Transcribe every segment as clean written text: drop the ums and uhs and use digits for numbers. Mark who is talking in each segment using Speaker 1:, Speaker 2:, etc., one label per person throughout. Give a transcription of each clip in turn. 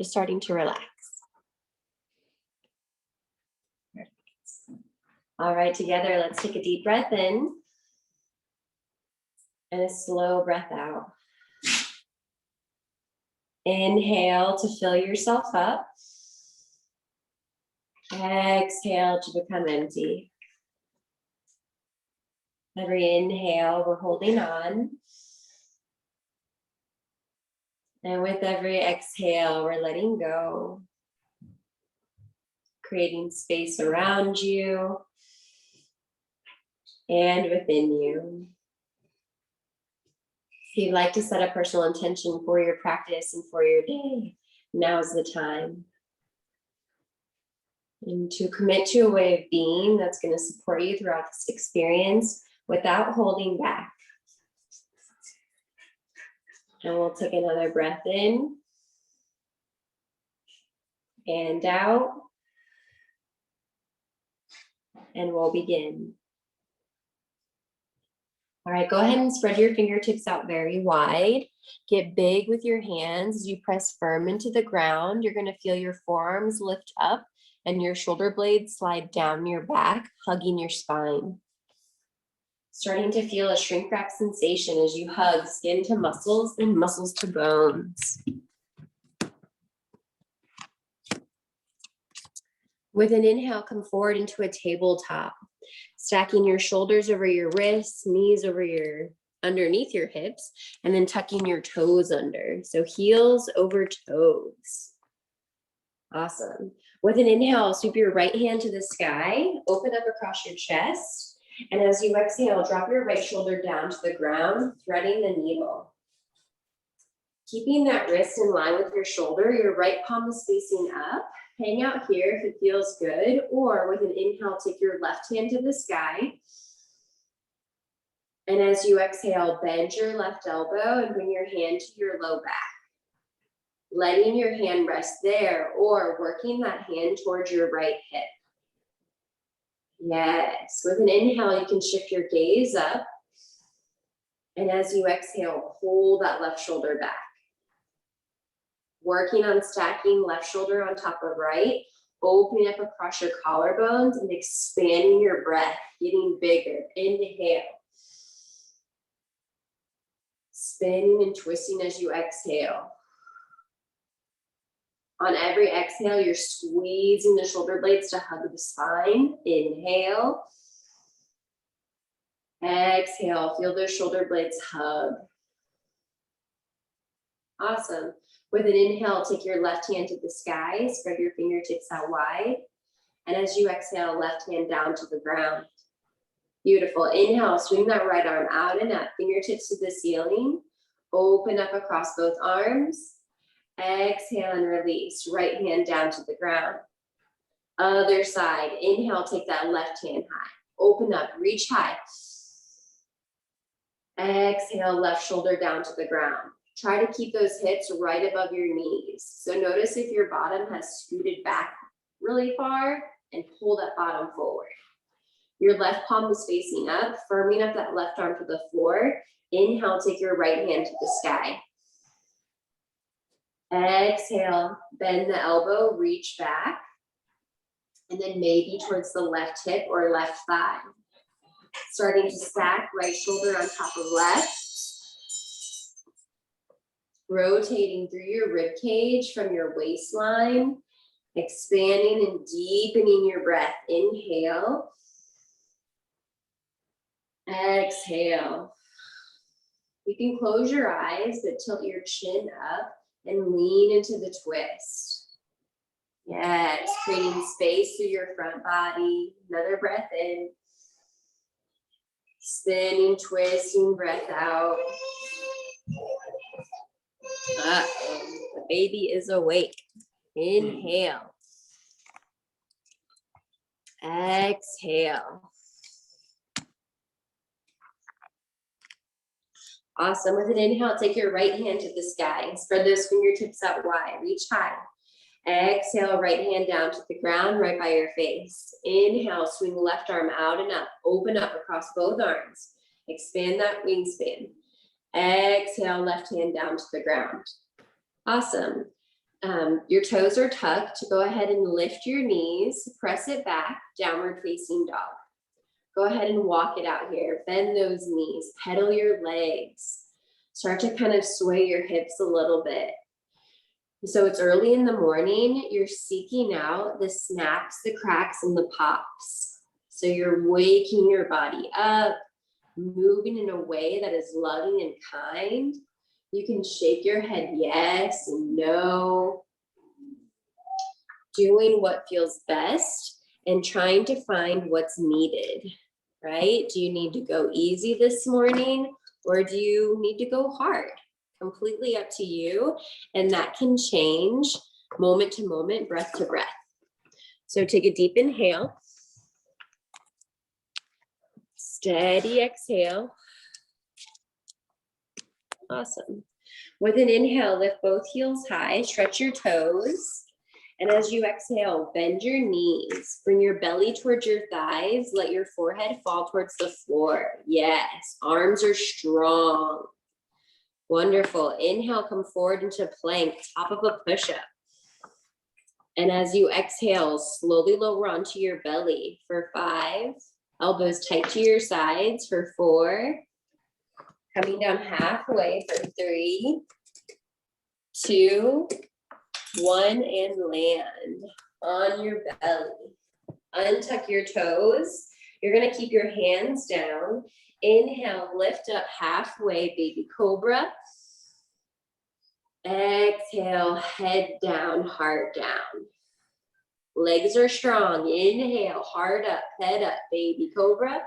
Speaker 1: just starting to relax. All right, together, let's take a deep breath in and a slow breath out. Inhale to fill yourself up. Exhale to become empty. Every inhale, we're holding on. And with every exhale, we're letting go. Creating space around you and within you. If you'd like to set a personal intention for your practice and for your day, now's the time. And to commit to a way of being that's going to support you throughout this experience without holding back. And we'll take another breath in and out. And we'll begin. All right, go ahead and spread your fingertips out very wide. Get big with your hands as you press firm into the ground. You're going to feel your forearms lift up and your shoulder blades slide down your back, hugging your spine. Starting to feel a shrink wrap sensation as you hug skin to muscles and muscles to bones. With an inhale, come forward into a tabletop. Stacking your shoulders over your wrists, knees over underneath your hips, and then tucking your toes under. So heels over toes. Awesome. With an inhale, sweep your right hand to the sky, open up across your chest, and as you exhale, drop your right shoulder down to the ground, threading the needle. Keeping that wrist in line with your shoulder, your right palm is facing up. Hang out here if it feels good, or with an inhale, take your left hand to the sky. And as you exhale, bend your left elbow and bring your hand to your low back. Letting your hand rest there, or working that hand towards your right hip. Yes, with an inhale, you can shift your gaze up. And as you exhale, pull that left shoulder back. Working on stacking left shoulder on top of right, opening up across your collarbones and expanding your breath, getting bigger. Inhale. Spinning and twisting as you exhale. On every exhale, you're squeezing the shoulder blades to hug the spine. Inhale. Exhale, feel those shoulder blades hug. Awesome. With an inhale, take your left hand to the sky, spread your fingertips out wide. And as you exhale, left hand down to the ground. Beautiful. Inhale, swing that right arm out and up, fingertips to the ceiling. Open up across both arms. Exhale and release, right hand down to the ground. Other side, inhale, take that left hand high. Open up, reach high. Exhale, left shoulder down to the ground. Try to keep those hips right above your knees. So notice if your bottom has scooted back really far and pull that bottom forward. Your left palm is facing up, firming up that left arm to the floor. Inhale, take your right hand to the sky. Exhale, bend the elbow, reach back. And then maybe towards the left hip or left thigh. Starting to stack right shoulder on top of left. Rotating through your rib cage from your waistline, expanding and deepening your breath. Inhale. Exhale. You can close your eyes, but tilt your chin up and lean into the twist. Yes, creating space through your front body. Another breath in. Spinning, twisting, breath out. The baby is awake. Inhale. Exhale. Awesome. With an inhale, take your right hand to the sky. Spread those fingertips out wide. Reach high. Exhale, right hand down to the ground, right by your face. Inhale, swing left arm out and up. Open up across both arms. Expand that wingspan. Exhale, left hand down to the ground. Awesome. Your toes are tucked. Go ahead and lift your knees, press it back, downward facing dog. Go ahead and walk it out here. Bend those knees, pedal your legs. Start to kind of sway your hips a little bit. So it's early in the morning. You're seeking out the snaps, the cracks, and the pops. So you're waking your body up, moving in a way that is loving and kind. You can shake your head yes and no. Doing what feels best and trying to find what's needed, right? Do you need to go easy this morning or do you need to go hard? Completely up to you. And that can change moment to moment, breath to breath. So take a deep inhale. Steady exhale. Awesome. With an inhale, lift both heels high, stretch your toes. And as you exhale, bend your knees, bring your belly towards your thighs, let your forehead fall towards the floor. Yes, arms are strong. Wonderful. Inhale, come forward into plank, top of a push-up. And as you exhale, slowly lower onto your belly for 5. Elbows tight to your sides for 4. Coming down halfway for 3, 2, 1, and land on your belly. Untuck your toes. You're going to keep your hands down. Inhale, lift up halfway, baby cobra. Exhale, head down, heart down. Legs are strong. Inhale, heart up, head up, baby cobra.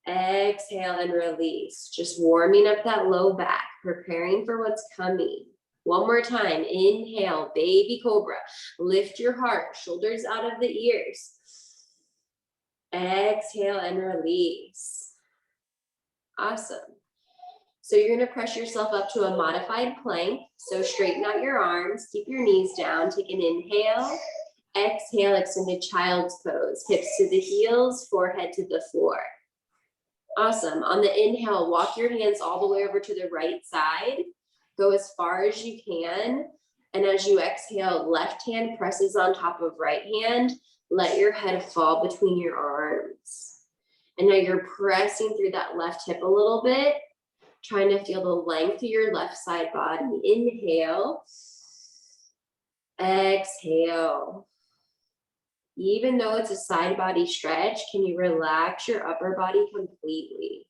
Speaker 1: Exhale and release. Just warming up that low back, preparing for what's coming. One more time. Inhale, baby cobra. Lift your heart, shoulders out of the ears. Exhale and release. Awesome. So you're going to press yourself up to a modified plank. So straighten out your arms, keep your knees down. Take an inhale. Exhale, extended child's pose. Hips to the heels, forehead to the floor. Awesome. On the inhale, walk your hands all the way over to the right side. Go as far as you can. And as you exhale, left hand presses on top of right hand. Let your head fall between your arms. And now you're pressing through that left hip a little bit, trying to feel the length of your left side body. Inhale. Exhale. Even though it's a side body stretch, can you relax your upper body completely?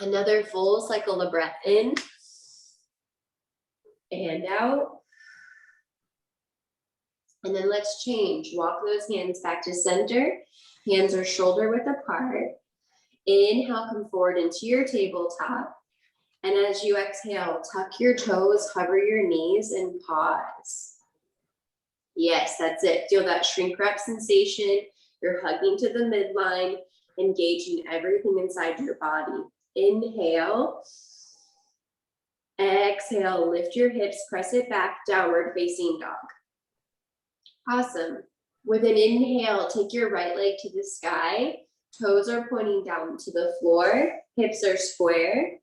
Speaker 1: Another full cycle of breath in and out. And then let's change. Walk those hands back to center. Hands are shoulder width apart. Inhale, come forward into your tabletop. And as you exhale, tuck your toes, hover your knees, and pause. Yes, that's it. Feel that shrink wrap sensation. You're hugging to the midline, engaging everything inside your body. Inhale. Exhale, lift your hips, press it back, downward facing dog. Awesome. With an inhale, take your right leg to the sky. Toes are pointing down to the floor. Hips are square.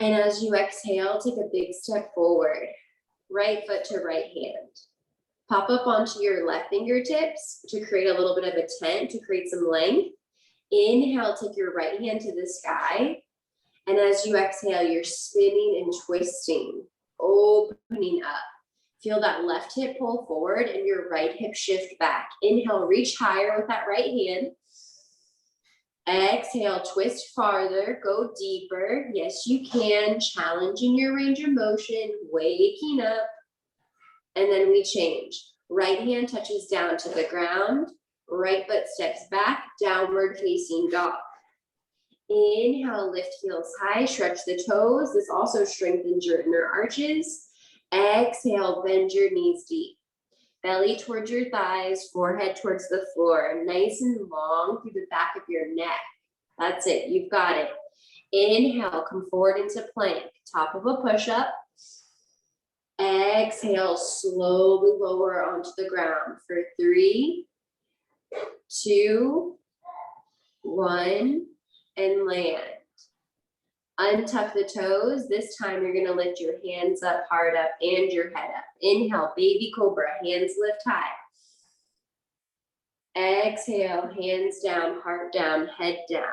Speaker 1: And as you exhale, take a big step forward. Right foot to right hand. Pop up onto your left fingertips to create a little bit of a tent, to create some length. Inhale, take your right hand to the sky. And as you exhale, you're spinning and twisting, opening up. Feel that left hip pull forward and your right hip shift back. Inhale, reach higher with that right hand. Exhale, twist farther, go deeper. Yes, you can. Challenging your range of motion, waking up. And then we change. Right hand touches down to the ground. Right foot steps back, downward facing dog. Inhale, lift heels high, stretch the toes. This also strengthens your inner arches. Exhale, bend your knees deep. Belly towards your thighs, forehead towards the floor. Nice and long through the back of your neck. That's it, you've got it. Inhale, come forward into plank, top of a push-up. Exhale, slowly lower onto the ground for 3, 2, 1. and land. Untuck the toes. This time you're going to lift your hands up, heart up, and your head up. Inhale, baby cobra, hands lift high. Exhale, hands down, heart down, head down.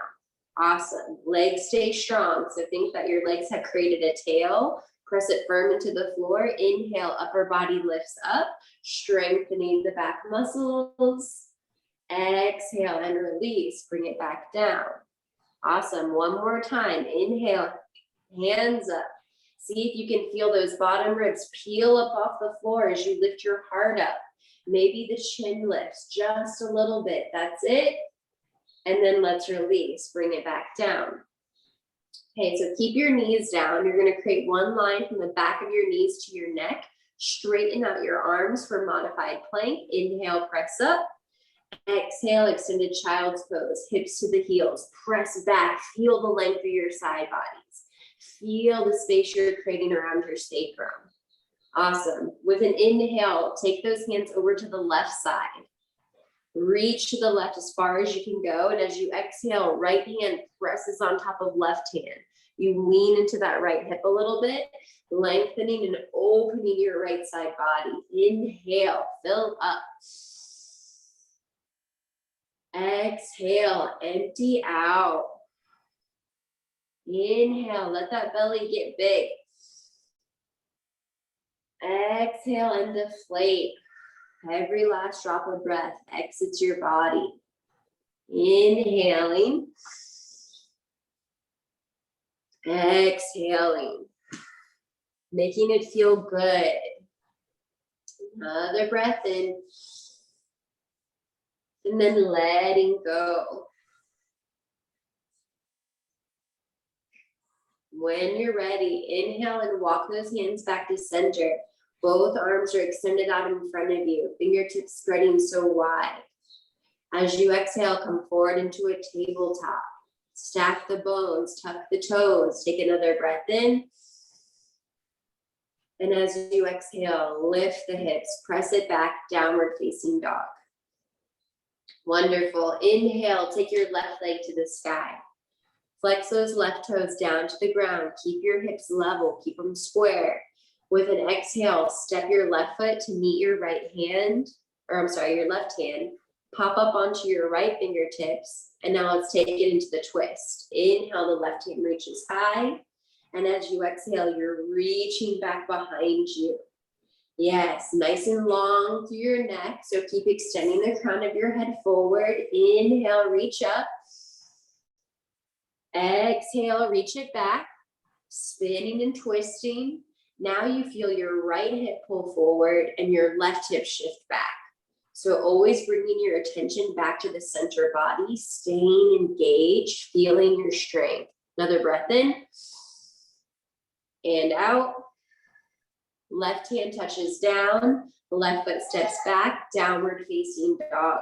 Speaker 1: Awesome. Legs stay strong. So think that your legs have created a tail. Press it firm into the floor. Inhale, upper body lifts up, strengthening the back muscles. Exhale and release. Bring it back down. Awesome. One more time. Inhale, hands up. See if you can feel those bottom ribs peel up off the floor as you lift your heart up. Maybe the chin lifts just a little bit. That's it. And then let's release. Bring it back down. Okay, so keep your knees down. You're going to create one line from the back of your knees to your neck. Straighten out your arms for modified plank. Inhale, press up. Exhale, extended child's pose. Hips to the heels. Press back. Feel the length of your side bodies. Feel the space you're creating around your sacrum. Awesome. With an inhale, take those hands over to the left side. Reach to the left as far as you can go. And as you exhale, right hand presses on top of left hand. You lean into that right hip a little bit, lengthening and opening your right side body. Inhale, fill up. Exhale, empty out. Inhale, let that belly get big. Exhale and deflate. Every last drop of breath exits your body. Inhaling. Exhaling. Making it feel good. Another breath in. And then letting go. When you're ready, inhale and walk those hands back to center. Both arms are extended out in front of you, fingertips spreading so wide. As you exhale, come forward into a tabletop. Stack the bones, tuck the toes, take another breath in. And as you exhale, lift the hips, press it back, downward facing dog. Wonderful. Inhale, take your left leg to the sky. Flex those left toes down to the ground. Keep your hips level, keep them square. With an exhale, step your left foot to meet your your left hand. Pop up onto your right fingertips. And now let's take it into the twist. Inhale, the left hand reaches high. And as you exhale, you're reaching back behind you. Yes, nice and long through your neck. So keep extending the crown of your head forward. Inhale, reach up. Exhale, reach it back. Spinning and twisting. Now you feel your right hip pull forward and your left hip shift back. So always bringing your attention back to the center body, staying engaged, feeling your strength. Another breath in and out. Left hand touches down, left foot steps back, downward facing dog.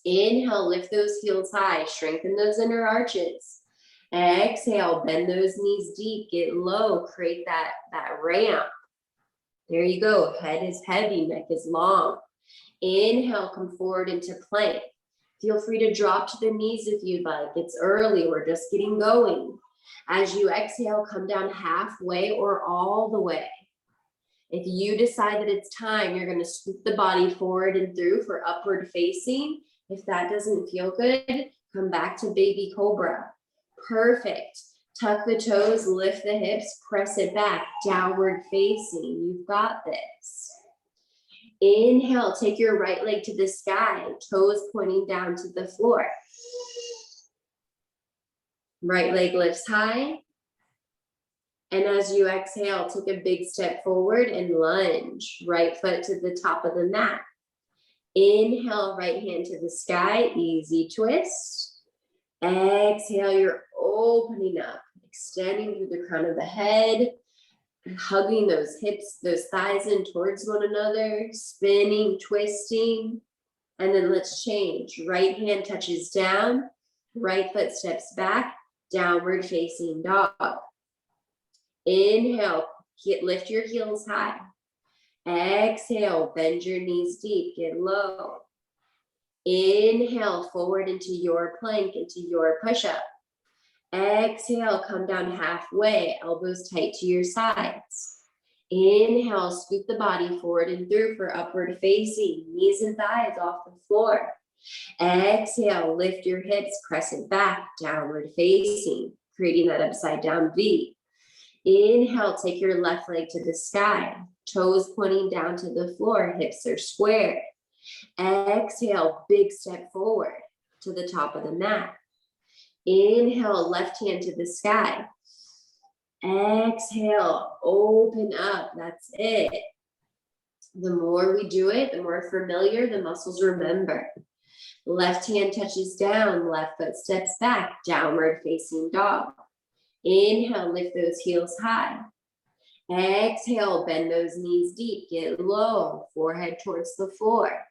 Speaker 1: Inhale, lift those heels high, strengthen those inner arches. Exhale, bend those knees deep, get low, create that ramp. There you go, head is heavy, neck is long. Inhale, come forward into plank. Feel free to drop to the knees if you'd like. It's early, we're just getting going. As you exhale, come down halfway or all the way. If you decide that it's time, you're going to scoop the body forward and through for upward facing. If that doesn't feel good, come back to baby cobra. Perfect. Tuck the toes, lift the hips, press it back, downward facing. You've got this. Inhale, take your right leg to the sky, toes pointing down to the floor. Right leg lifts high. And as you exhale, take a big step forward and lunge. Right foot to the top of the mat. Inhale, right hand to the sky, easy twist. Exhale, you're opening up, extending through the crown of the head, hugging those hips, those thighs in towards one another, spinning, twisting. And then let's change. Right hand touches down, right foot steps back, downward facing dog. Inhale, lift your heels high. Exhale, bend your knees deep, get low. Inhale, forward into your plank, into your push-up. Exhale, come down halfway, elbows tight to your sides. Inhale, scoop the body forward and through for upward facing, knees and thighs off the floor. Exhale, lift your hips, crescent back, downward facing, creating that upside down V. Inhale, take your left leg to the sky, toes pointing down to the floor, hips are square. Exhale, big step forward to the top of the mat. Inhale, left hand to the sky. Exhale, open up, that's it. The more we do it, the more familiar the muscles remember. Left hand touches down, left foot steps back, downward facing dog. Inhale, lift those heels high. Exhale, bend those knees deep, get low, forehead towards the floor.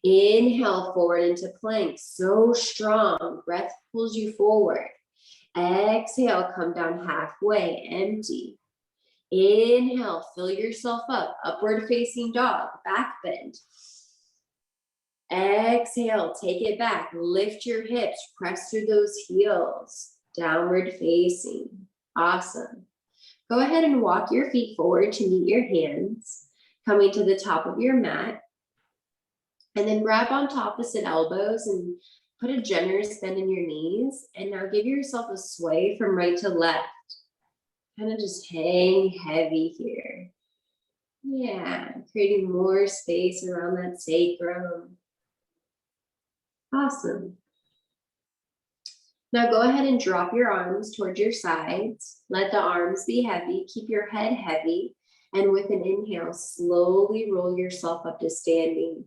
Speaker 1: Inhale, forward into plank, so strong, breath pulls you forward. Exhale, come down halfway, empty. Inhale, fill yourself up, upward facing dog, back bend. Exhale, take it back, lift your hips, press through those heels, downward facing. Awesome. Go ahead and walk your feet forward to meet your hands, coming to the top of your mat. And then grab onto opposite elbows and put a generous bend in your knees. And now give yourself a sway from right to left. Kind of just hang heavy here. Yeah, creating more space around that sacrum. Awesome. Now go ahead and drop your arms towards your sides. Let the arms be heavy. Keep your head heavy. And with an inhale, slowly roll yourself up to standing.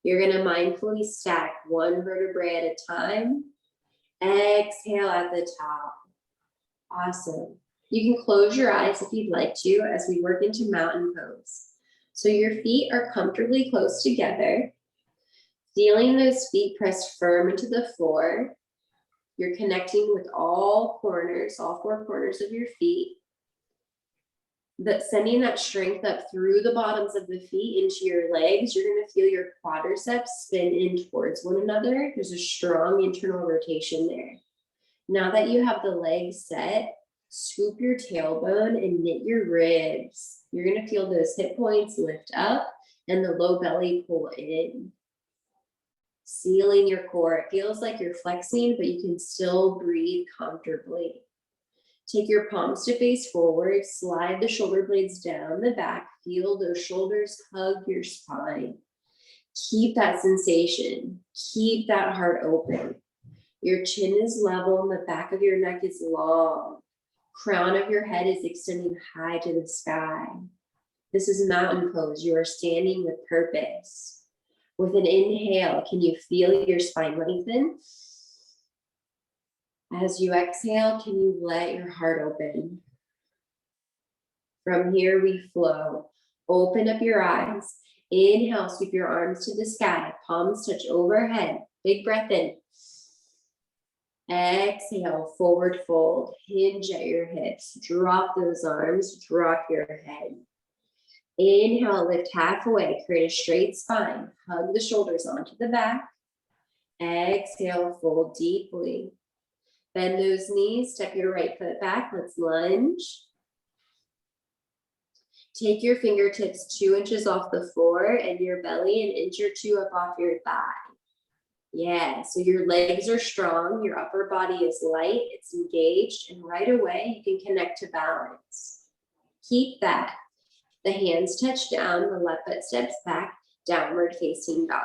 Speaker 1: You're going to mindfully stack one vertebrae at a time. Exhale at the top. Awesome. You can close your eyes if you'd like to as we work into mountain pose. So your feet are comfortably close together. Feeling those feet press firm into the floor. You're connecting with all corners, all four corners of your feet. But sending that strength up through the bottoms of the feet into your legs. You're going to feel your quadriceps spin in towards one another. There's a strong internal rotation there. Now that you have the legs set, scoop your tailbone and knit your ribs. You're going to feel those hip points lift up and the low belly pull in. Sealing your core. It feels like you're flexing, but you can still breathe comfortably. Take your palms to face forward, slide the shoulder blades down the back, feel those shoulders hug your spine. Keep that sensation, keep that heart open. Your chin is level and the back of your neck is long. Crown of your head is extending high to the sky. This is mountain pose. You are standing with purpose. With an inhale, can you feel your spine lengthen? As you exhale, can you let your heart open? From here, we flow. Open up your eyes. Inhale, sweep your arms to the sky. Palms touch overhead. Big breath in. Exhale, forward fold. Hinge at your hips. Drop those arms. Drop your head. Inhale, lift halfway. Create a straight spine. Hug the shoulders onto the back. Exhale, fold deeply. Bend those knees, step your right foot back. Let's lunge. Take your fingertips 2 inches off the floor and your belly, an inch or 2 up off your thigh. Yeah, so your legs are strong, your upper body is light, it's engaged, and right away you can connect to balance. Keep that. The hands touch down, the left foot steps back, downward facing dog.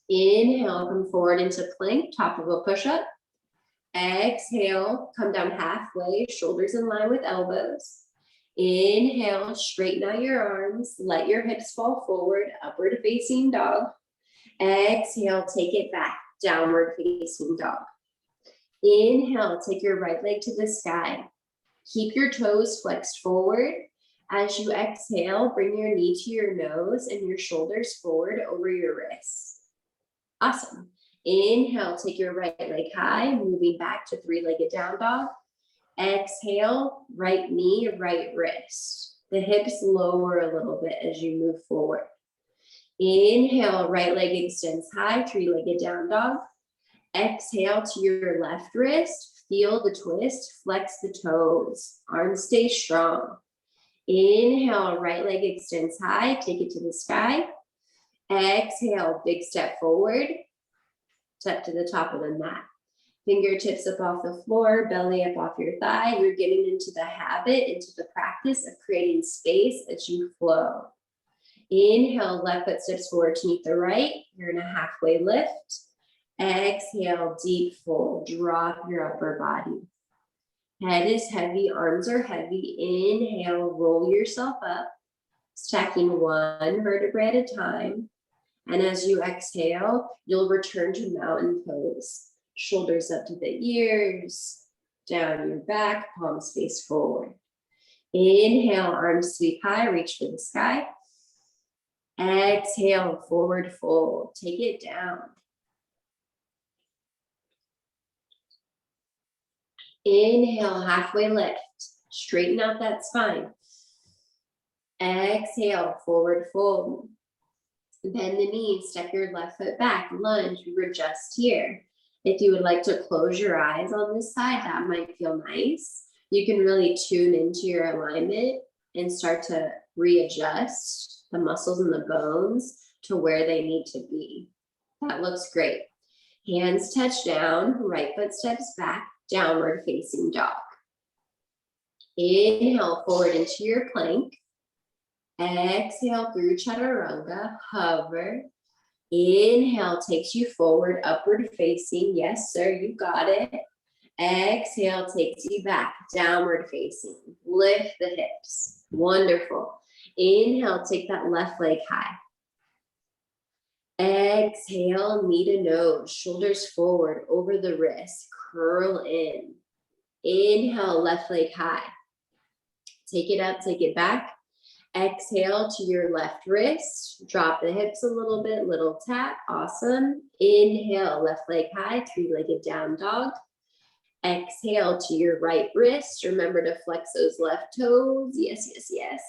Speaker 1: Inhale, come forward into plank, top of a push-up. Exhale, come down halfway, shoulders in line with elbows. Inhale, straighten out your arms, let your hips fall forward, upward facing dog. Exhale, take it back, downward facing dog. Inhale, take your right leg to the sky. Keep your toes flexed forward. As you exhale, bring your knee to your nose and your shoulders forward over your wrists. Awesome. Inhale, take your right leg high, moving back to 3-legged down dog. Exhale, right knee, right wrist. The hips lower a little bit as you move forward. Inhale, right leg extends high, 3-legged down dog. Exhale to your left wrist, Feel the twist, flex the toes, arms stay strong. Inhale, right leg extends high, take it to the sky. Exhale, big step forward, step to the top of the mat. Fingertips up off the floor, belly up off your thigh. You're getting into the habit, into the practice of creating space as you flow. Inhale, left foot steps forward to meet the right. You're in a halfway lift. Exhale, deep fold, drop your upper body. Head is heavy, arms are heavy. Inhale, roll yourself up, stacking one vertebra at a time. And as you exhale, you'll return to mountain pose. Shoulders up to the ears, down your back, palms face forward. Inhale, arms sweep high, reach for the sky. Exhale, forward fold, take it down. Inhale, halfway lift, straighten out that spine. Exhale, forward fold. Bend the knees, step your left foot back, lunge, readjust here. If you would like to close your eyes on this side, that might feel nice. You can really tune into your alignment and start to readjust the muscles and the bones to where they need to be. That looks great. Hands touch down, right foot steps back, downward facing dog. Inhale forward into your plank. Exhale through chaturanga, hover. Inhale takes you forward, upward facing. Yes, sir, you got it. Exhale takes you back, downward facing. Lift the hips. Wonderful. Inhale, take that left leg high. Exhale, knee to nose, shoulders forward, over the wrist, curl in. Inhale, left leg high. Take it up, take it back. Exhale to your left wrist, drop the hips a little bit, little tap, awesome. Inhale, left leg high, three-legged down dog. Exhale to your right wrist, remember to flex those left toes, yes, yes, yes.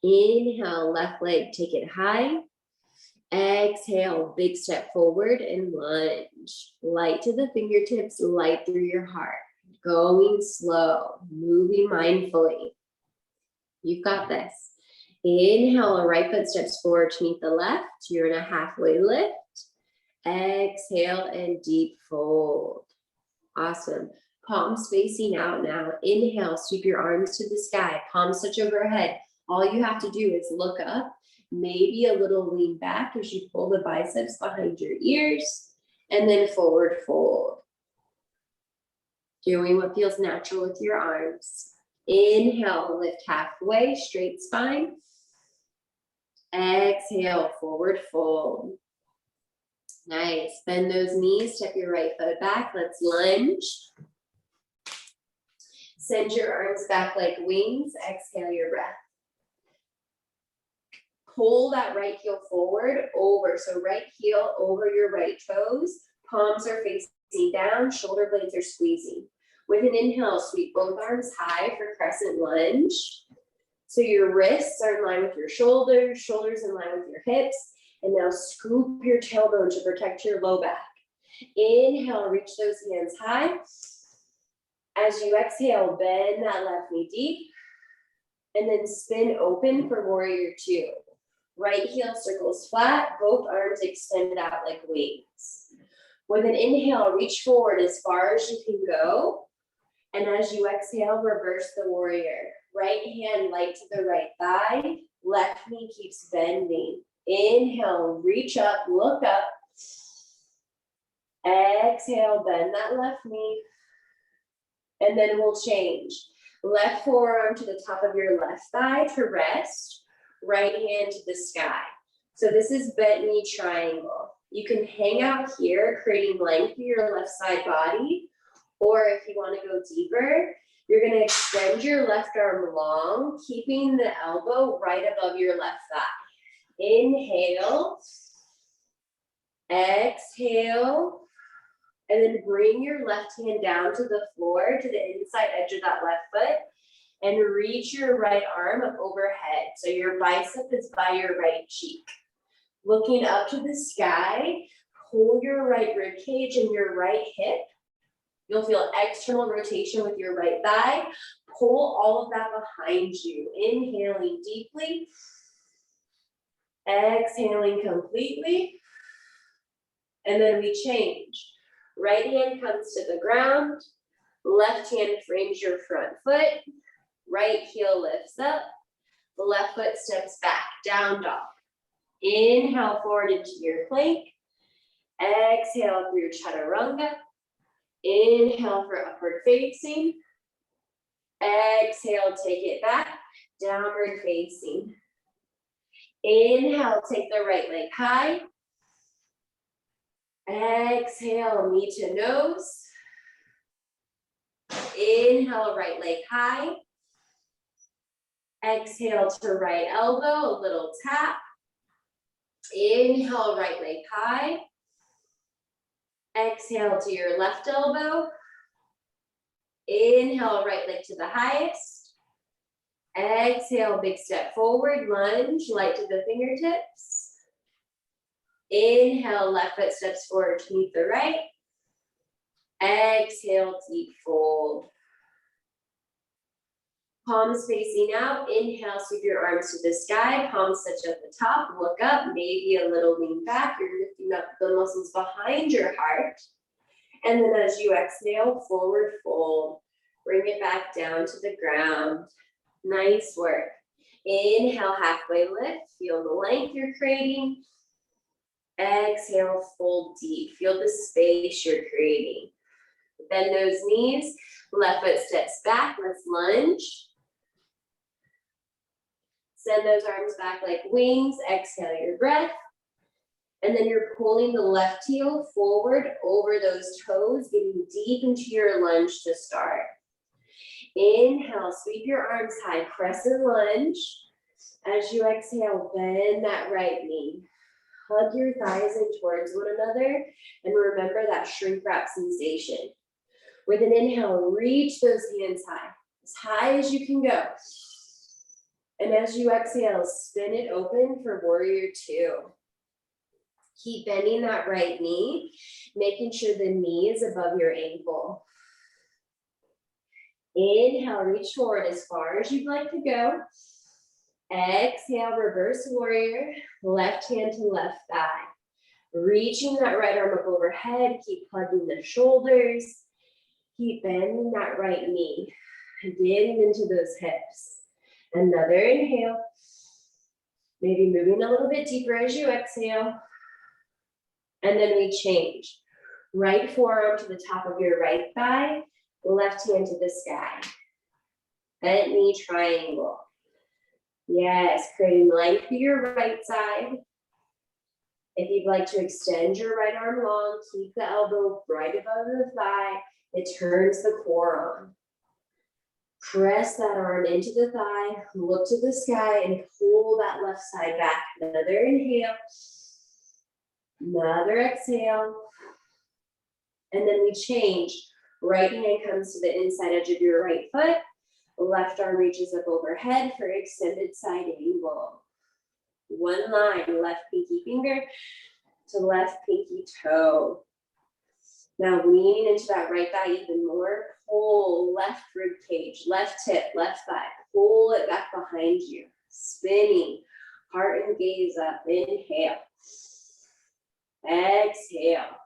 Speaker 1: Inhale, left leg, take it high. Exhale, big step forward and lunge. Light to the fingertips, light through your heart. Going slow, moving mindfully. You've got this. Inhale, right foot steps forward to meet the left. You're in a halfway lift. Exhale and deep fold. Awesome. Palms facing out now. Inhale, sweep your arms to the sky. Palms touch overhead. All you have to do is look up, maybe a little lean back as you pull the biceps behind your ears, and then forward fold. Doing what feels natural with your arms. Inhale, lift halfway, straight spine. Exhale, forward fold. Nice. Bend those knees, step your right foot back. Let's lunge. Send your arms back like wings. Exhale your breath. Pull that right heel forward, over. So right heel over your right toes. Palms are facing down, shoulder blades are squeezing. With an inhale, sweep both arms high for crescent lunge. So your wrists are in line with your shoulders, shoulders in line with your hips, and now scoop your tailbone to protect your low back. Inhale, reach those hands high. As you exhale, bend that left knee deep, and then spin open for warrior two. Right heel circles flat, both arms extended out like wings. With an inhale, reach forward as far as you can go. And as you exhale, reverse the warrior. Right hand light to the right thigh. Left knee keeps bending. Inhale, reach up, look up. Exhale, bend that left knee. And then we'll change. Left forearm to the top of your left thigh to rest. Right hand to the sky. So this is bent knee triangle. You can hang out here, creating length for your left side body. Or if you want to go deeper, you're going to extend your left arm long, keeping the elbow right above your left thigh. Inhale. Exhale. And then bring your left hand down to the floor, to the inside edge of that left foot. And reach your right arm up overhead. So your bicep is by your right cheek. Looking up to the sky, pull your right rib cage and your right hip. You'll feel external rotation with your right thigh. Pull all of that behind you. Inhaling deeply. Exhaling completely. And then we change. Right hand comes to the ground. Left hand frames your front foot. Right heel lifts up. The left foot steps back, down dog. Inhale forward into your plank. Exhale through your chaturanga. Inhale for upward facing. Exhale, take it back, downward facing. Inhale, take the right leg high. Exhale, knee to nose. Inhale, right leg high. Exhale to right elbow, a little tap. Inhale, right leg high. Exhale to your left elbow. Inhale, right leg to the highest. Exhale, big step forward, lunge, light to the fingertips. Inhale, left foot steps forward to meet the right. Exhale, deep fold. Palms facing out. Inhale, sweep your arms to the sky. Palms touch at the top. Look up, maybe a little lean back. You're lifting up the muscles behind your heart. And then as you exhale, forward fold. Bring it back down to the ground. Nice work. Inhale, halfway lift. Feel the length you're creating. Exhale, fold deep. Feel the space you're creating. Bend those knees. Left foot steps back. Let's lunge. Send those arms back like wings. Exhale your breath. And then you're pulling the left heel forward over those toes, getting deep into your lunge to start. Inhale, sweep your arms high, crescent lunge. As you exhale, bend that right knee. Hug your thighs in towards one another, and remember that shrink wrap sensation. With an inhale, reach those hands high as you can go. And as you exhale, spin it open for warrior two. Keep bending that right knee, making sure the knee is above your ankle. Inhale, reach forward as far as you'd like to go. Exhale, reverse warrior, left hand to left thigh. Reaching that right arm up overhead, keep hugging the shoulders. Keep bending that right knee, getting into those hips. Another inhale. Maybe moving a little bit deeper as you exhale. And then we change. Right forearm to the top of your right thigh, left hand to the sky. Bent knee triangle. Yes, creating length to your right side. If you'd like to extend your right arm long, keep the elbow right above the thigh. It turns the core on. Press that arm into the thigh, look to the sky, and pull that left side back. Another inhale. Another exhale. And then we change. Right hand comes to the inside edge of your right foot. Left arm reaches up overhead for extended side angle. One line, left pinky finger to left pinky toe. Now leaning into that right thigh even more. Pull left rib cage, left hip, left thigh. Pull it back behind you. Spinning. Heart and gaze up. Inhale. Exhale.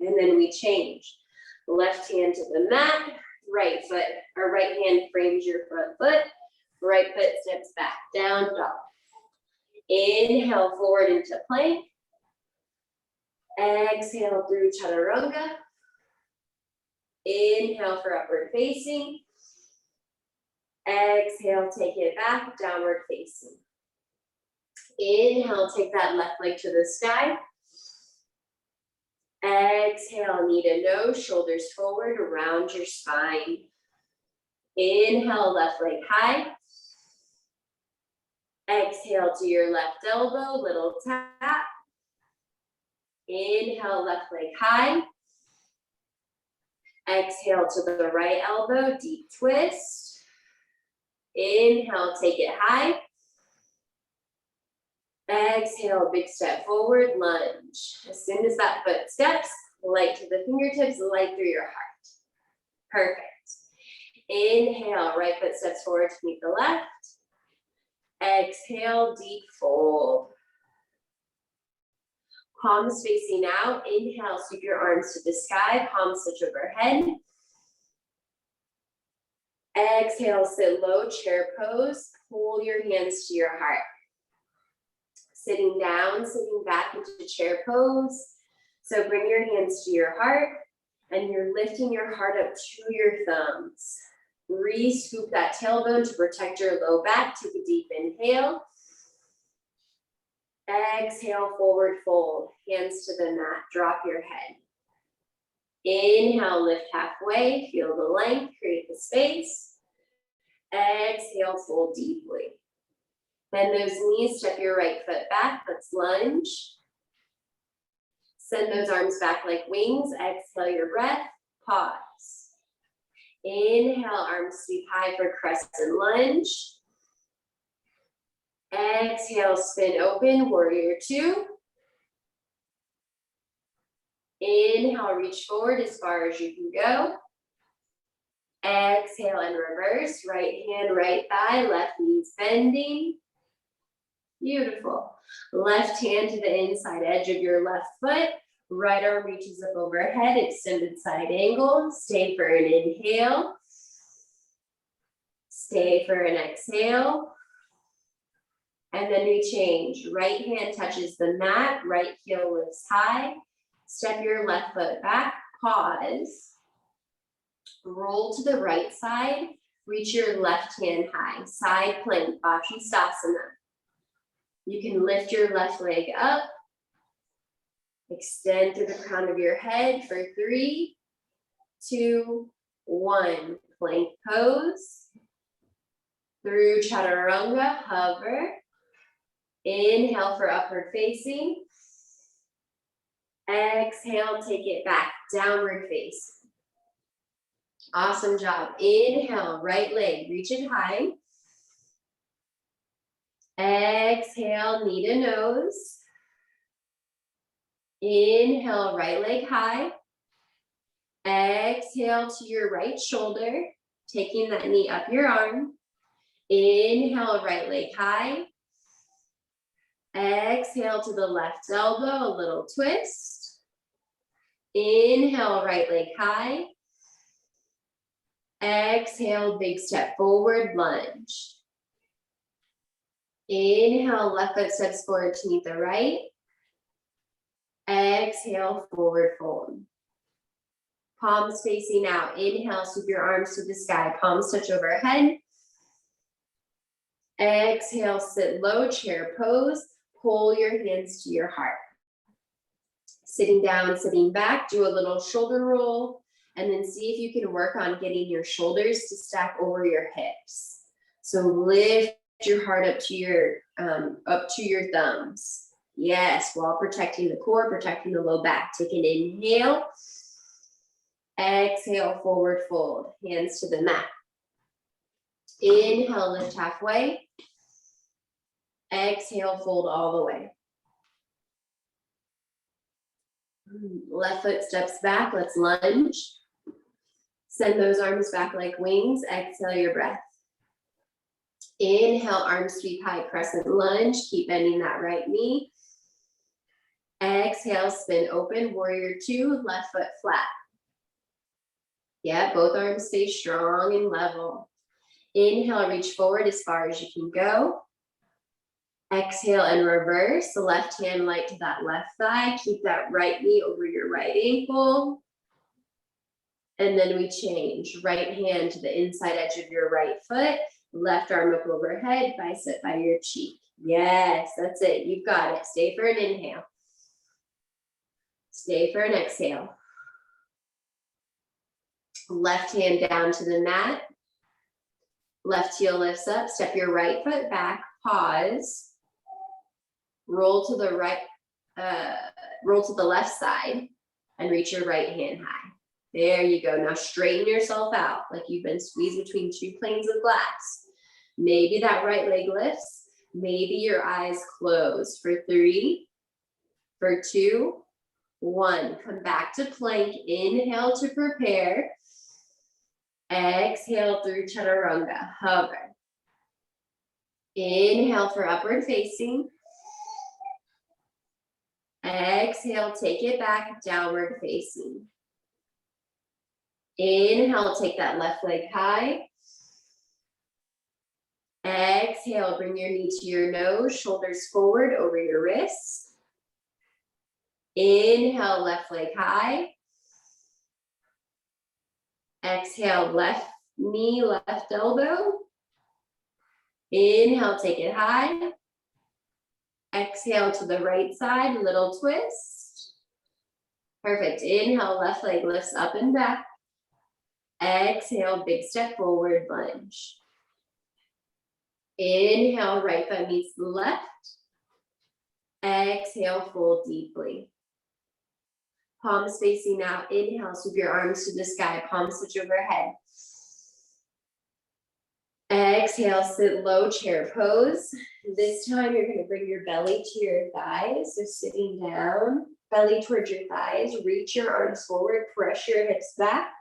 Speaker 1: And then we change. Left hand to the mat. Right foot, or right hand frames your front foot. Right foot steps back, down dog. Inhale forward into plank. Exhale through chaturanga. Inhale for upward facing. Exhale, take it back, downward facing. Inhale, take that left leg to the sky. Exhale, knee to nose, shoulders forward, around your spine. Inhale, left leg high. Exhale to your left elbow, little tap. Inhale, left leg high. Exhale to the right elbow, deep twist. Inhale, take it high. Exhale, big step forward, lunge. As soon as that foot steps, light to the fingertips, light through your heart. Perfect. Inhale, right foot steps forward to meet the left. Exhale, deep fold. Palms facing out. Inhale, sweep your arms to the sky, palms touch overhead. Exhale, sit low, chair pose. Pull your hands to your heart. Sitting down, sitting back into chair pose. So bring your hands to your heart and you're lifting your heart up to your thumbs. Re-scoop that tailbone to protect your low back. Take a deep inhale. Exhale, forward fold. Hands to the mat, drop your head. Inhale, lift halfway, feel the length, create the space. Exhale, fold deeply. Bend those knees, step your right foot back, let's lunge. Send those arms back like wings, exhale your breath, pause. Inhale, arms sweep high for crescent lunge. Exhale, spin open, warrior two. Inhale, reach forward as far as you can go. Exhale and reverse, right hand, right thigh, left knee's bending. Beautiful. Left hand to the inside edge of your left foot. Right arm reaches up overhead, extended side angle. Stay for an inhale. Stay for an exhale. And then we change. Right hand touches the mat, right heel lifts high. Step your left foot back, pause. Roll to the right side, reach your left hand high. Side plank, Bachistasana. You can lift your left leg up. Extend to the crown of your head for 3, 2, 1. Plank pose. Through Chaturanga, hover. Inhale for upward facing. Exhale, take it back, downward facing. Awesome job. Inhale, right leg, reach it high. Exhale, knee to nose. Inhale, right leg high. Exhale to your right shoulder, taking that knee up your arm. Inhale, right leg high. Exhale to the left elbow, a little twist. Inhale, right leg high. Exhale, big step forward, lunge. Inhale, left foot steps forward to meet the right. Exhale, forward fold. Palms facing out. Inhale, sweep your arms to the sky. Palms touch overhead. Exhale, sit low, chair pose. Pull your hands to your heart. Sitting down, sitting back, do a little shoulder roll, and then see if you can work on getting your shoulders to stack over your hips. So lift your heart up to your thumbs. Yes, while protecting the core, protecting the low back. Take an inhale. Exhale, forward fold. Hands to the mat. Inhale, lift halfway. Exhale, fold all the way. Left foot steps back, let's lunge. Send those arms back like wings, exhale your breath. Inhale, arms sweep high, crescent lunge, keep bending that right knee. Exhale, spin open, warrior two, left foot flat. Yeah, both arms stay strong and level. Inhale, reach forward as far as you can go. Exhale and reverse, the left hand light to that left thigh. Keep that right knee over your right ankle. And then we change. Right hand to the inside edge of your right foot. Left arm up overhead, bicep by your cheek. Yes, that's it. You've got it. Stay for an inhale. Stay for an exhale. Left hand down to the mat. Left heel lifts up. Step your right foot back. Pause. Roll to the right, roll to the left side and reach your right hand high. There you go. Now straighten yourself out like you've been squeezed between two planes of glass. Maybe that right leg lifts. Maybe your eyes close for 3, for 2, 1. Come back to plank. Inhale to prepare. Exhale through chaturanga. Hover. Inhale for upward facing. Exhale, take it back, downward facing. Inhale, take that left leg high. Exhale, bring your knee to your nose, shoulders forward over your wrists. Inhale, left leg high. Exhale, left knee, left elbow. Inhale, take it high. Exhale to the right side, little twist. Perfect. Inhale, left leg lifts up and back. Exhale, big step forward, lunge. Inhale, right foot meets the left. Exhale, fold deeply. Palms facing out. Inhale, sweep your arms to the sky, palms touch overhead. Exhale, sit low, chair pose. This time you're gonna bring your belly to your thighs. So sitting down, belly towards your thighs, reach your arms forward, press your hips back.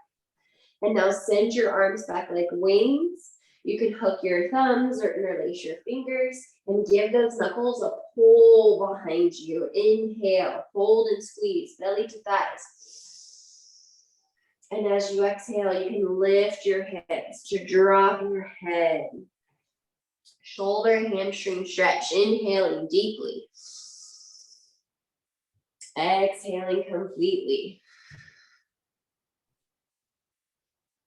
Speaker 1: And now send your arms back like wings. You can hook your thumbs or interlace your fingers and give those knuckles a pull behind you. Inhale, hold and squeeze, belly to thighs. And as you exhale, you can lift your hips to drop your head. Shoulder, hamstring stretch, inhaling deeply. Exhaling completely.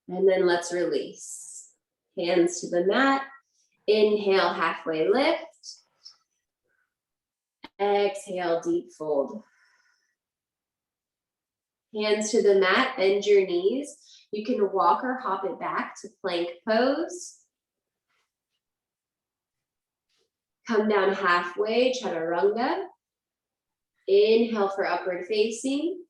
Speaker 1: And then let's release. Hands to the mat. Inhale, halfway lift. Exhale, deep fold. Hands to the mat, bend your knees. You can walk or hop it back to plank pose. Come down halfway, chaturanga. Inhale for upward facing.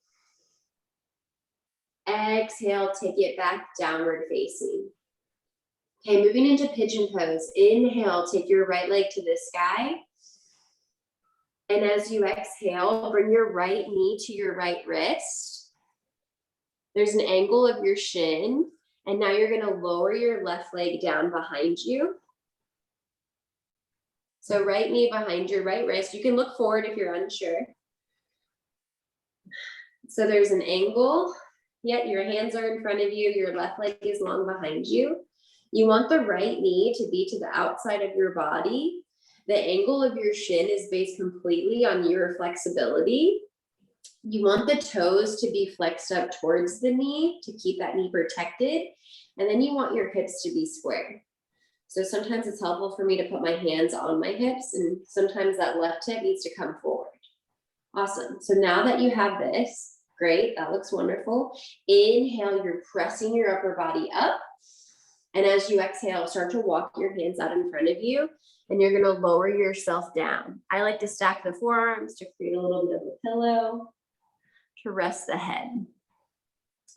Speaker 1: Exhale, take it back, downward facing. Okay, moving into pigeon pose. Inhale, take your right leg to the sky. And as you exhale, bring your right knee to your right wrist. There's an angle of your shin. And now you're gonna lower your left leg down behind you. So right knee behind your right wrist. You can look forward if you're unsure. So there's an angle, yet your hands are in front of you, your left leg is long behind you. You want the right knee to be to the outside of your body. The angle of your shin is based completely on your flexibility. You want the toes to be flexed up towards the knee to keep that knee protected. And then you want your hips to be square. So sometimes it's helpful for me to put my hands on my hips, and sometimes that left hip needs to come forward. Awesome. So now that you have this, great, that looks wonderful. Inhale, you're pressing your upper body up. And as you exhale, start to walk your hands out in front of you, and you're gonna lower yourself down. I like to stack the forearms to create a little bit of a pillow to rest the head.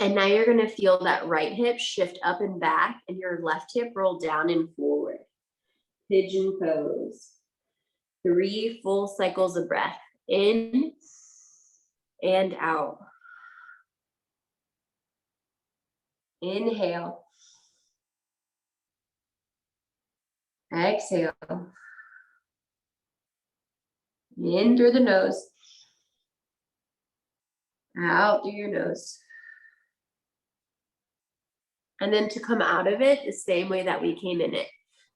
Speaker 1: And now you're gonna feel that right hip shift up and back, and your left hip roll down and forward. Pigeon pose. 3 full cycles of breath. In and out. Inhale. Exhale. In through the nose. Out through your nose. And then to come out of it the same way that we came in it.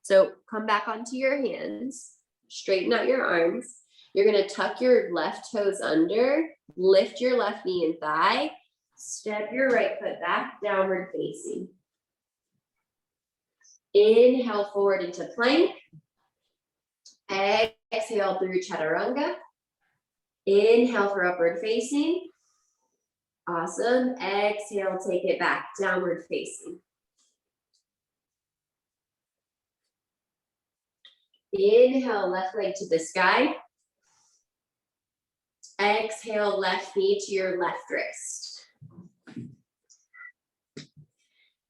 Speaker 1: So come back onto your hands, straighten out your arms. You're gonna tuck your left toes under, lift your left knee and thigh, step your right foot back, downward facing. Inhale forward into plank. Exhale through chaturanga. Inhale for upward facing. Awesome. Exhale, take it back, downward facing. Inhale, left leg to the sky. Exhale, left knee to your left wrist.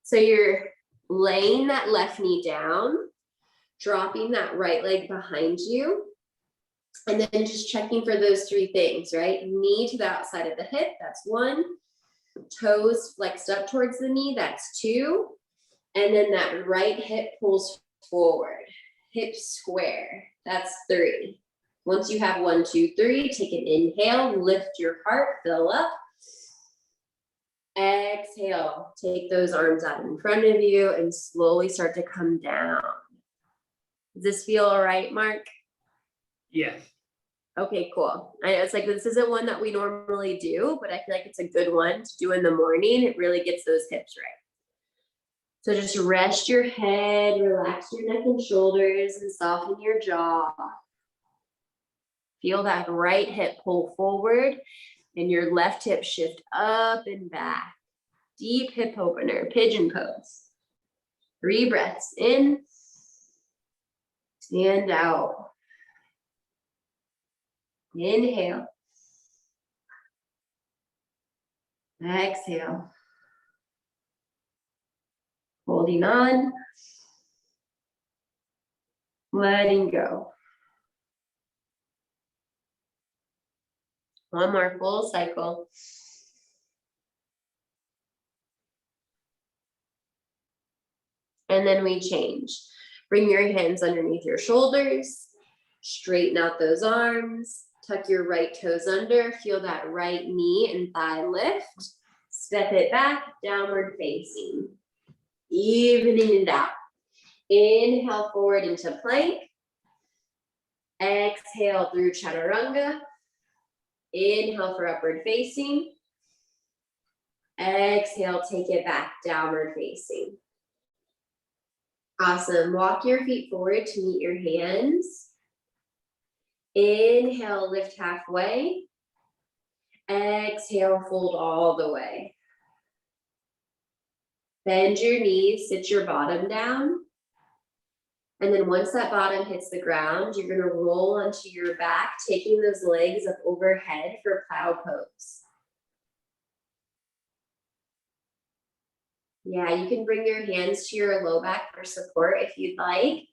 Speaker 1: So you're laying that left knee down, dropping that right leg behind you. And then just checking for those three things, right? Knee to the outside of the hip, that's 1. Toes flexed up towards the knee, that's 2. And then that right hip pulls forward. Hip square, that's 3. Once you have 1, 2, 3, take an inhale, lift your heart, fill up. Exhale, take those arms out in front of you and slowly start to come down. Does this feel all right, Mark?
Speaker 2: Yes.
Speaker 1: Okay, cool. It's like, this isn't one that we normally do, but I feel like it's a good one to do in the morning. It really gets those hips right. So just rest your head, relax your neck and shoulders, and soften your jaw. Feel that right hip pull forward and your left hip shift up and back. Deep hip opener, pigeon pose. 3 breaths in and out. Inhale. Exhale. Holding on. Letting go. One more full cycle. And then we change. Bring your hands underneath your shoulders. Straighten out those arms. Tuck your right toes under. Feel that right knee and thigh lift. Step it back, downward facing. Evening it out. Inhale forward into plank. Exhale through chaturanga. Inhale for upward facing. Exhale, take it back, downward facing. Awesome. Walk your feet forward to meet your hands. Inhale, lift halfway. Exhale, fold all the way. Bend your knees, sit your bottom down. And then once that bottom hits the ground, you're going to roll onto your back, taking those legs up overhead for plow pose. Yeah, you can bring your hands to your low back for support if you'd like.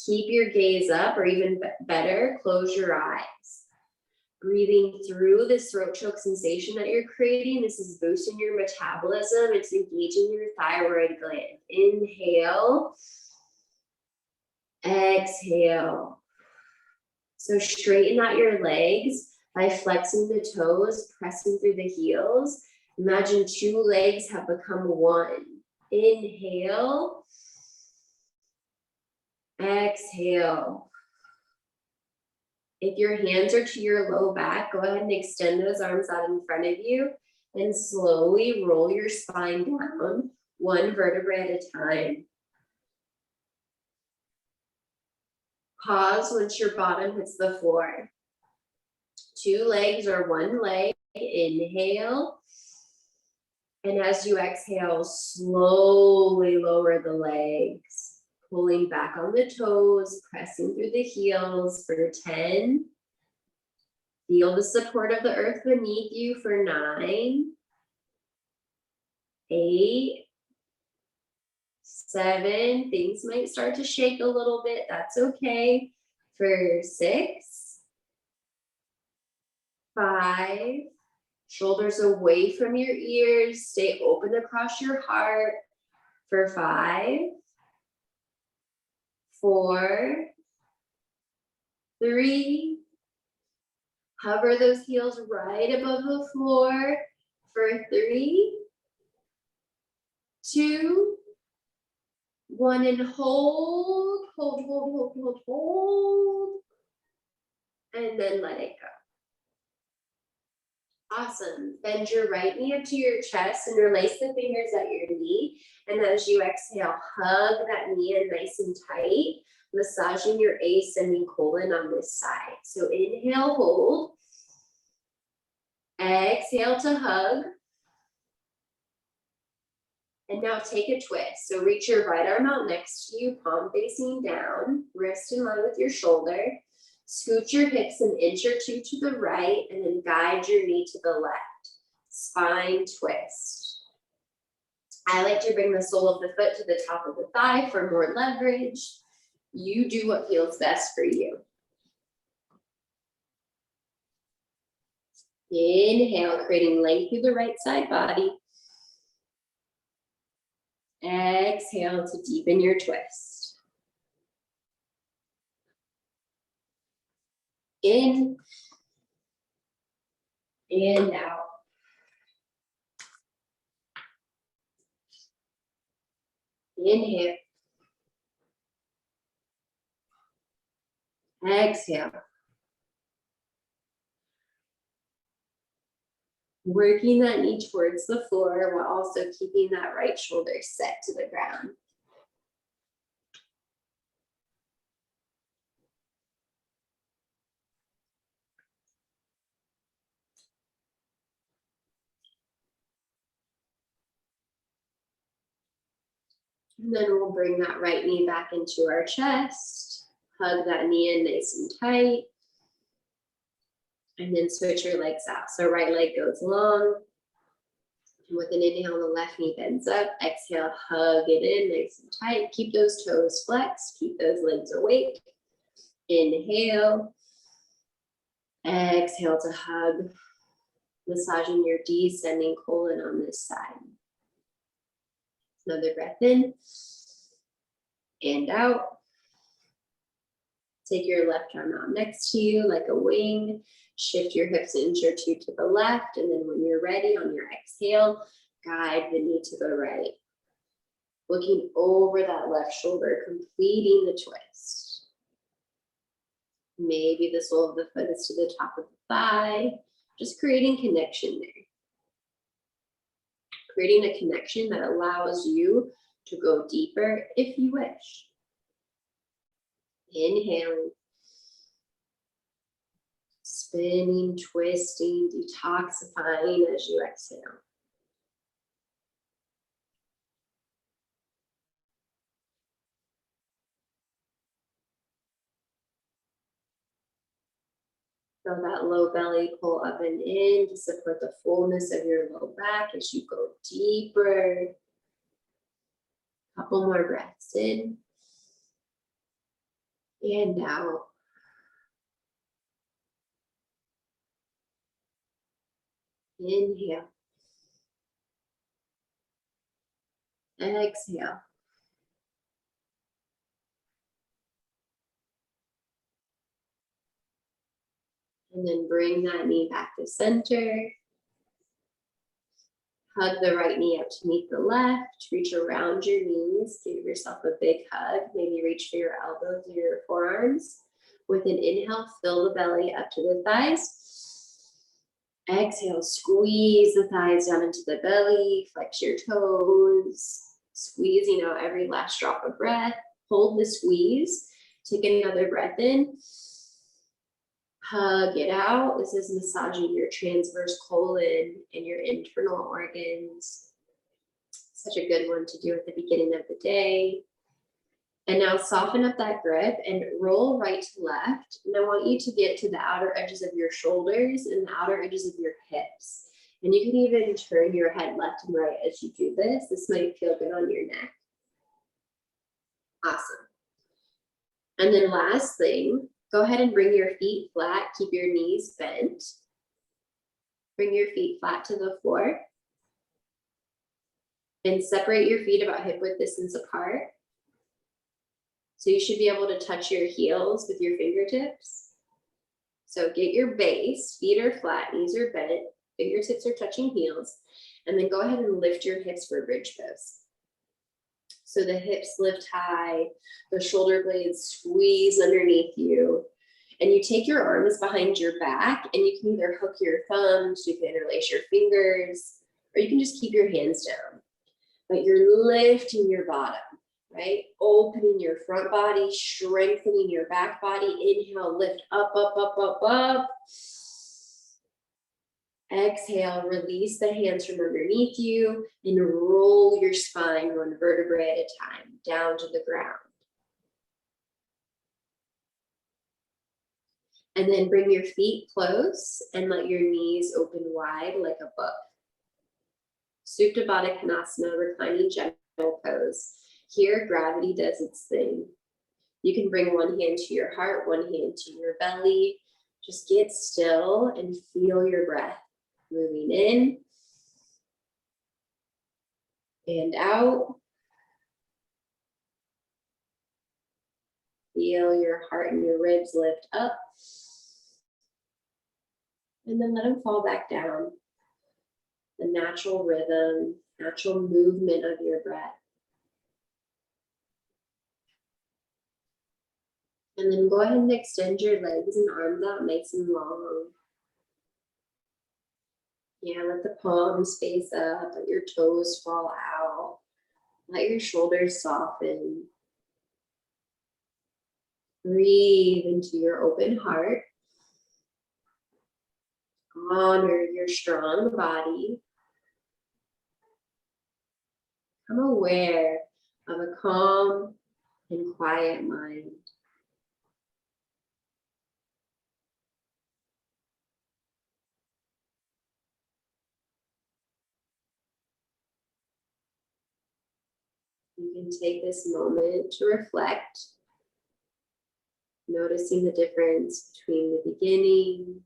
Speaker 1: Keep your gaze up, or even better, close your eyes. Breathing through this throat choke sensation that you're creating. This is boosting your metabolism. It's engaging your thyroid gland. Inhale. Exhale. So straighten out your legs by flexing the toes, pressing through the heels. Imagine 2 legs have become 1. Inhale. Exhale. If your hands are to your low back, go ahead and extend those arms out in front of you and slowly roll your spine down, 1 vertebrae at a time. Pause once your bottom hits the floor. 2 legs or 1 leg. Inhale. And as you exhale, slowly lower the legs, pulling back on the toes, pressing through the heels for 10. Feel the support of the earth beneath you for 9, 8, 7. Things might start to shake a little bit. That's okay. For 6, 5. Shoulders away from your ears. Stay open across your heart for 5, 4, 3. Hover those heels right above the floor for 3, 2, 1, and hold, hold, hold, hold, hold, hold. And then let it go. Awesome. Bend your right knee up to your chest and release the fingers at your knee. And as you exhale, hug that knee in nice and tight, massaging your ascending colon on this side. So inhale, hold. Exhale to hug. And now take a twist. So reach your right arm out next to you, palm facing down, wrist in line with your shoulder. Scoot your hips an inch or 2 to the right, and then guide your knee to the left. Spine twist. I like to bring the sole of the foot to the top of the thigh for more leverage. You do what feels best for you. Inhale, creating length through the right side body. Exhale to deepen your twist. In and out. Inhale. Exhale. Working that knee towards the floor while also keeping that right shoulder set to the ground. And then we'll bring that right knee back into our chest. Hug that knee in nice and tight. And then switch your legs out. So right leg goes long. And with an inhale, the left knee bends up. Exhale, hug it in nice and tight. Keep those toes flexed. Keep those legs awake. Inhale. Exhale to hug. Massaging your descending colon on this side. Another breath in and out. Take your left arm out next to you like a wing. Shift your hips an inch or two to the left. And then when you're ready on your exhale, guide the knee to the right. Looking over that left shoulder, completing the twist. Maybe the sole of the foot is to the top of the thigh. Just creating connection there. Creating a connection that allows you to go deeper if you wish. Inhaling. Spinning, twisting, detoxifying as you exhale. Feel that low belly pull up and in to support the fullness of your low back as you go deeper. Couple more breaths in and out. Inhale. Exhale. And then bring that knee back to center. Hug the right knee up to meet the left. Reach around your knees. Give yourself a big hug. Maybe reach for your elbows or your forearms. With an inhale, fill the belly up to the thighs. Exhale, squeeze the thighs down into the belly. Flex your toes. Squeezing out every last drop of breath. Hold the squeeze. Take another breath in. Hug it out. This is massaging your transverse colon and your internal organs. Such a good one to do at the beginning of the day. And now soften up that grip and roll right to left. And I want you to get to the outer edges of your shoulders and the outer edges of your hips. And you can even turn your head left and right as you do this. This might feel good on your neck. Awesome. And then last thing, go ahead and bring your feet flat. Keep your knees bent. Bring your feet flat to the floor. And separate your feet about hip width distance apart. So you should be able to touch your heels with your fingertips. So get your base, feet are flat, knees are bent, fingertips are touching heels. And then go ahead and lift your hips for bridge pose. So the hips lift high, the shoulder blades squeeze underneath you. And you take your arms behind your back and you can either hook your thumbs, you can interlace your fingers, or you can just keep your hands down. But you're lifting your bottom, right? Opening your front body, strengthening your back body. Inhale, lift up, up, up, up, up. Exhale, release the hands from underneath you and roll your spine one vertebrae at a time down to the ground. And then bring your feet close and let your knees open wide like a book. Supta Baddha Konasana, reclining general pose. Here, gravity does its thing. You can bring one hand to your heart, one hand to your belly. Just get still and feel your breath moving in and out. Feel your heart and your ribs lift up. And then let them fall back down. The natural rhythm, natural movement of your breath. And then go ahead and extend your legs and arms out nice and long. Yeah, let the palms face up, let your toes fall out. Let your shoulders soften. Breathe into your open heart. Honor your strong body. Become aware of a calm and quiet mind. You can take this moment to reflect, noticing the difference between the beginning,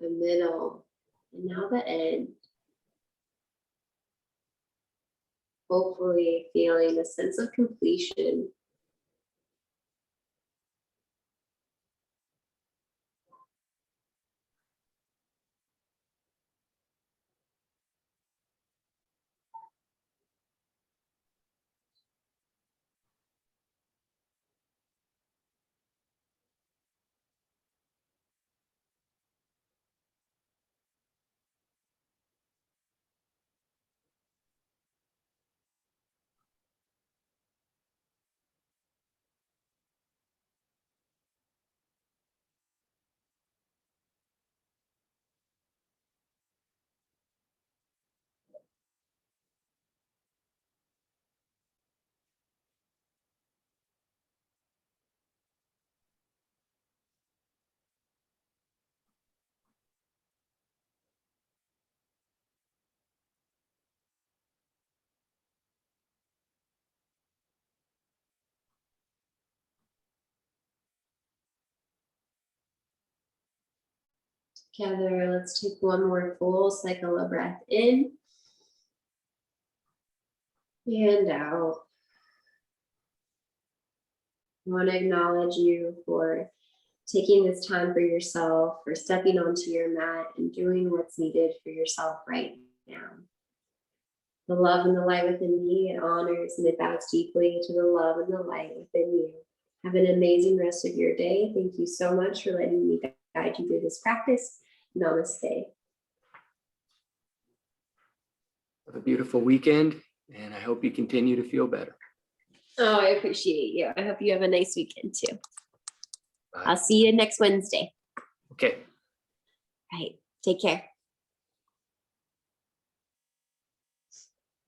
Speaker 1: the middle, and now the end. Hopefully feeling a sense of completion. Together, let's take one more full cycle of breath in and out. I want to acknowledge you for taking this time for yourself, for stepping onto your mat and doing what's needed for yourself right now. The love and the light within me, it honors and it bows deeply to the love and the light within you. Have an amazing rest of your day. Thank you so much for letting me guide you through this practice. Namaste.
Speaker 2: Have a beautiful weekend, and I hope you continue to feel better.
Speaker 1: Oh, I appreciate you. I hope you have a nice weekend too.
Speaker 2: Bye.
Speaker 1: I'll see you next Wednesday.
Speaker 2: Okay.
Speaker 1: All right. Take care.